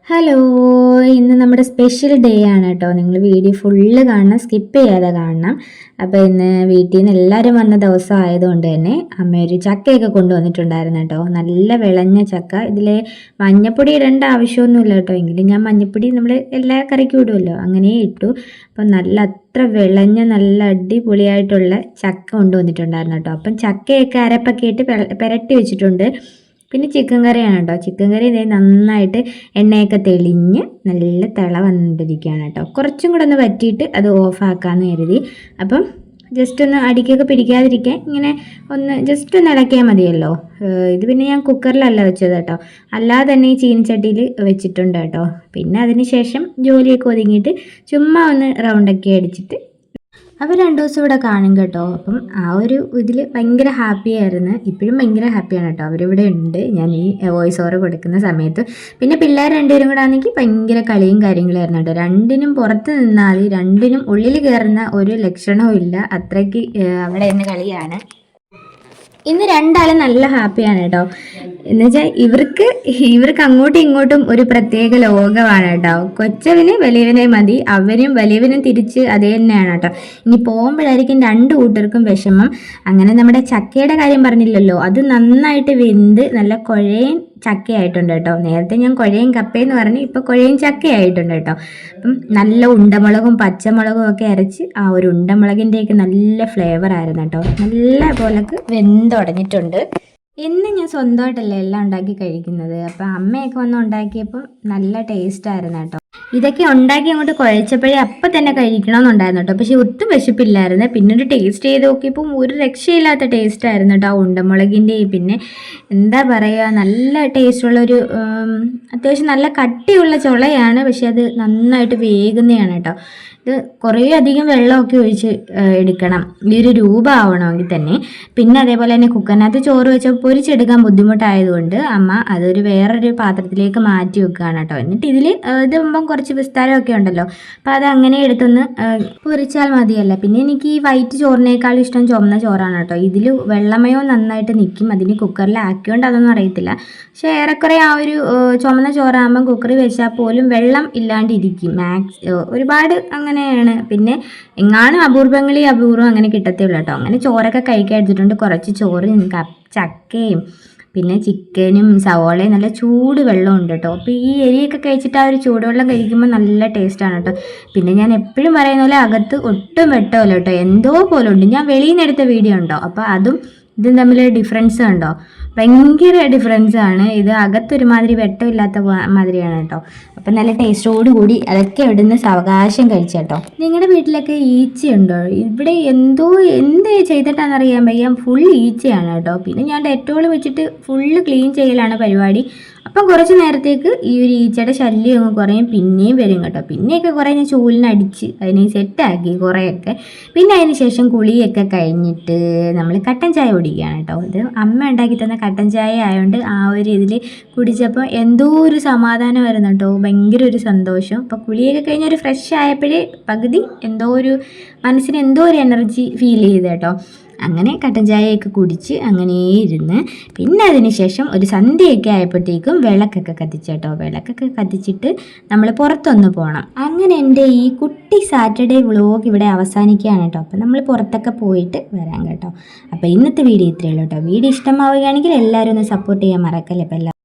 Hello, ഇന്ന് നമ്മുടെ special day ആണ് കേട്ടോ. നിങ്ങൾ വീഡിയോ ഫുള്ള് കാണണം, സ്കിപ്പ് ചെയ്യാതെ കാണണം. അപ്പോൾ ഇന്ന് വീട്ടിൽ നിന്ന് എല്ലാവരും വന്ന ദിവസം ആയതുകൊണ്ട് തന്നെ അമ്മ ഒരു ചക്കയൊക്കെ കൊണ്ടുവന്നിട്ടുണ്ടായിരുന്നു കേട്ടോ. നല്ല വിളഞ്ഞ ചക്ക. ഇതിൽ മഞ്ഞപ്പൊടി ഇടേണ്ട ആവശ്യമൊന്നുമില്ല കേട്ടോ. എങ്കിലും ഞാൻ മഞ്ഞപ്പൊടി നമ്മൾ എല്ലാ കറിക്കും ഇടുമല്ലോ, അങ്ങനെ ഇട്ടു. അപ്പം നല്ല അത്ര വിളഞ്ഞ നല്ല അടിപൊളിയായിട്ടുള്ള ചക്ക കൊണ്ടുവന്നിട്ടുണ്ടായിരുന്നു കേട്ടോ. അപ്പം ചക്കയൊക്കെ അരപ്പൊക്കെ ഇട്ട് പുരട്ടി വെച്ചിട്ടുണ്ട്. പിന്നെ ചിക്കൻ കറിയാണ് കേട്ടോ. ചിക്കൻ കറി ഇതേ നന്നായിട്ട് എണ്ണയൊക്കെ തെളിഞ്ഞ് നല്ല തിള വന്നിരിക്കുകയാണ് കേട്ടോ. കുറച്ചും കൂടെ ഒന്ന് വറ്റിയിട്ട് അത് ഓഫാക്കാമെന്ന് കരുതി. അപ്പം ജസ്റ്റ് ഒന്ന് അടിക്കൊക്കെ പിടിക്കാതിരിക്കാൻ ഇങ്ങനെ ഒന്ന് ജസ്റ്റ് ഒന്ന് ഇളക്കിയാൽ മതിയല്ലോ. ഇത് പിന്നെ ഞാൻ കുക്കറിലല്ല വെച്ചത് കേട്ടോ, അല്ലാതെ തന്നെ ഈ ചീനിച്ചട്ടിയിൽ വെച്ചിട്ടുണ്ട് കേട്ടോ. പിന്നെ അതിന് ശേഷം ജോലിയൊക്കെ ഒതുങ്ങിയിട്ട് ചുമ്മാ ഒന്ന് റൗണ്ടൊക്കെ അടിച്ചിട്ട് അവർ 2 ദിവസം ഇവിടെ കാണും കേട്ടോ. അപ്പം ആ ഒരു ഇതിൽ ഭയങ്കര ഹാപ്പി ആയിരുന്നു. ഇപ്പോഴും ഭയങ്കര ഹാപ്പിയാണ് കേട്ടോ. അവരിവിടെ ഉണ്ട് ഞാൻ ഈ വോയിസ് ഓവർ കൊടുക്കുന്ന സമയത്ത്. പിന്നെ പിള്ളേർ 2 പേരും കൂടെ ആണെങ്കിൽ ഭയങ്കര കളിയും കാര്യങ്ങളായിരുന്നു കേട്ടോ. രണ്ടിനും പുറത്ത് നിന്നാൽ രണ്ടിനും ഉള്ളിൽ കയറുന്ന ഒരു ലക്ഷണവും ഇല്ല, അത്രയ്ക്ക് അവിടെ നിന്ന് കളിയാണ്. ഇന്ന് രണ്ടാളും നല്ല ഹാപ്പിയാണ് കേട്ടോ. എന്നുവെച്ചാൽ ഇവർക്ക് അങ്ങോട്ടും ഇങ്ങോട്ടും ഒരു പ്രത്യേക ലോകമാണ് കേട്ടോ. കൊച്ചവന് വലിയവനെ മതി, അവനും വലിയവനും തിരിച്ച് അതേ തന്നെയാണ് കേട്ടോ. ഇനി പോകുമ്പോഴായിരിക്കും 2 കൂട്ടർക്കും വിഷമം. അങ്ങനെ നമ്മുടെ ചക്കയുടെ കാര്യം പറഞ്ഞില്ലല്ലോ, അത് നന്നായിട്ട് വെന്ത് നല്ല കുഴയൻ ചക്കയായിട്ടുണ്ട് കേട്ടോ. നേരത്തെ ഞാൻ കുഴയും കപ്പയെന്ന് പറഞ്ഞ് ഇപ്പോൾ കുഴയും ചക്കയായിട്ടുണ്ട് കേട്ടോ. അപ്പം നല്ല ഉണ്ടമുളകും പച്ചമുളകും ഒക്കെ അരച്ച് ആ ഒരു ഉണ്ടമുളകിൻ്റെയൊക്കെ നല്ല ഫ്ലേവർ ആയിരുന്നു കേട്ടോ. നല്ല പോലൊക്കെ വെന്തുടഞ്ഞിട്ടുണ്ട്. ഇന്ന് ഞാൻ സ്വന്തമായിട്ടല്ല എല്ലാം ഉണ്ടാക്കി കഴിക്കുന്നത്. അപ്പം അമ്മയൊക്കെ വന്ന് ഉണ്ടാക്കിയപ്പം നല്ല ടേസ്റ്റ് ആയിരുന്നു കേട്ടോ. ഇതൊക്കെ ഉണ്ടാക്കി അങ്ങോട്ട് കുഴച്ചപ്പോഴേ അപ്പം തന്നെ കഴിക്കണമെന്നുണ്ടായിരുന്നു കേട്ടോ. പക്ഷെ ഒട്ടും വിശപ്പില്ലായിരുന്നു. പിന്നെ ഒരു ടേസ്റ്റ് ചെയ്ത് നോക്കിയപ്പം ഒരു രക്ഷയില്ലാത്ത ടേസ്റ്റ് ആയിരുന്നു കേട്ടോ. ആ ഉണ്ടമുളകിൻ്റെയും പിന്നെ എന്താ പറയുക, നല്ല ടേസ്റ്റുള്ളൊരു അത്യാവശ്യം നല്ല കട്ടിയുള്ള ചുളയാണ്. പക്ഷെ അത് നന്നായിട്ട് വേകുന്നതാണ് കേട്ടോ. ഇത് കുറേ അധികം വെള്ളമൊക്കെ ഒഴിച്ച് എടുക്കണം ഈ ഒരു രൂപം ആവണമെങ്കിൽ തന്നെ. പിന്നെ അതേപോലെ തന്നെ കുക്കറിനകത്ത് ചോറ് വെച്ചപ്പോൾ പൊരിച്ചെടുക്കാൻ ബുദ്ധിമുട്ടായതുകൊണ്ട് അമ്മ അതൊരു വേറൊരു പാത്രത്തിലേക്ക് മാറ്റി വെക്കുകയാണ് കേട്ടോ. എന്നിട്ട് ഇതിൽ ഇതാകുമ്പം കുറച്ച് വിസ്താരമൊക്കെ ഉണ്ടല്ലോ, അപ്പോൾ അത് അങ്ങനെ എടുത്തൊന്ന് പൊരിച്ചാൽ മതിയല്ല. പിന്നെ എനിക്ക് ഈ വൈറ്റ് ചോറിനേക്കാളും ഇഷ്ടം ചുവന്ന ചോറാണ് കേട്ടോ. ഇതിൽ വെള്ളമയോ നന്നായിട്ട് നിൽക്കും. അതിന് കുക്കറിലാക്കിയോണ്ട് അതൊന്നും അറിയത്തില്ല. പക്ഷേ ഏറെക്കുറെ ആ ഒരു ചുമന്ന ചോറാകുമ്പം കുക്കറിൽ വെച്ചാൽ പോലും വെള്ളം ഇല്ലാണ്ടിരിക്കും ഒരുപാട് അങ്ങനെയാണ്. പിന്നെ എങ്ങാനും അപൂർവം അങ്ങനെ കിട്ടത്തേ ഉള്ളൂ കേട്ടോ. അങ്ങനെ ചോറൊക്കെ കഴിക്കാൻ എടുത്തിട്ടുണ്ട്. കുറച്ച് ചോറ് ചക്കയും പിന്നെ ചിക്കനും സവോളയും നല്ല ചൂട് വെള്ളമുണ്ട് കേട്ടോ. അപ്പോൾ ഈ എരിയൊക്കെ കഴിച്ചിട്ട് ആ ഒരു ചൂടുവെള്ളം കഴിക്കുമ്പോൾ നല്ല ടേസ്റ്റാണ് കേട്ടോ. പിന്നെ ഞാൻ എപ്പോഴും പറയുന്ന പോലെ അകത്ത് ഒട്ടും വെട്ടമല്ല കേട്ടോ, എന്തോ പോലെ ഉണ്ട്. ഞാൻ വെളിയിൽ നിന്ന് എടുത്ത വീഡിയോ ഉണ്ടോ, അപ്പോൾ അതും ഇതും തമ്മിൽ ഡിഫറൻസ് ഉണ്ടോ, ഭയങ്കര ഡിഫറൻസ് ആണ്. ഇത് അകത്തൊരുമാതിരി വെട്ടമില്ലാത്ത മാതിരിയാണ് കേട്ടോ. അപ്പം നല്ല ടേസ്റ്റോട് കൂടി അതൊക്കെ ഇവിടുന്ന് സാവകാശം കഴിച്ചേട്ടോ. നിങ്ങളുടെ വീട്ടിലൊക്കെ ഈച്ചയുണ്ടോ? ഇവിടെ എന്ത് ചെയ്തിട്ടാണെന്നറിയാൻ വയ്യ, ഫുൾ ഈച്ചയാണ് കേട്ടോ. പിന്നെ ഞാൻ ഡെറ്റോൾ വെച്ചിട്ട് ഫുള്ള് ക്ലീൻ ചെയ്യലാണ് പരിപാടി. അപ്പം കുറച്ച് നേരത്തേക്ക് ഈ ഒരു ഈച്ചയുടെ ശല്യം അങ്ങ് കുറയും, പിന്നെയും വരും കേട്ടോ. പിന്നെയൊക്കെ കുറേ ഞാൻ ചൂലിനടിച്ച് അതിനെ സെറ്റാക്കി കുറേയൊക്കെ. പിന്നെ അതിന് ശേഷം കുളിയൊക്കെ കഴിഞ്ഞിട്ട് നമ്മൾ കട്ടൻ ചായ കുടിക്കുകയാണ് കേട്ടോ. ഇത് അമ്മ ഉണ്ടാക്കി തന്ന കട്ടൻ ചായ ആയതുകൊണ്ട് ആ ഒരു ഇതിൽ കുടിച്ചപ്പോൾ എന്തോ ഒരു സമാധാനമായിരുന്നു കേട്ടോ, ഭയങ്കര ഒരു സന്തോഷം. അപ്പോൾ കുളിയൊക്കെ കഴിഞ്ഞ് ഒരു ഫ്രഷ് ആയപ്പോഴേ പകുതി മനസ്സിന് എന്തോ ഒരു എനർജി ഫീൽ ചെയ്ത് കേട്ടോ. അങ്ങനെ കട്ടൻ ചായയൊക്കെ കുടിച്ച് അങ്ങനെ ഇരുന്ന് പിന്നെ അതിന് ശേഷം ഒരു സന്ധ്യയൊക്കെ ആയപ്പോഴത്തേക്കും വിളക്കൊക്കെ കത്തിച്ചേട്ടോ. വിളക്കൊക്കെ കത്തിച്ചിട്ട് നമ്മൾ പുറത്തൊന്ന് പോകണം. അങ്ങനെ എൻ്റെ ഈ കുട്ടി സാറ്റർഡേ വ്ളോഗ് ഇവിടെ അവസാനിക്കുകയാണ് കേട്ടോ. അപ്പം നമ്മൾ പുറത്തൊക്കെ പോയിട്ട് വരാം കേട്ടോ. അപ്പോൾ ഇന്നത്തെ വീഡിയോ ഇത്രയേ ഉള്ളൂ കേട്ടോ. വീഡിയോ ഇഷ്ടമാവുകയാണെങ്കിൽ എല്ലാവരും ഒന്ന് സപ്പോർട്ട് ചെയ്യാൻ മറക്കല്ലേ. അപ്പോൾ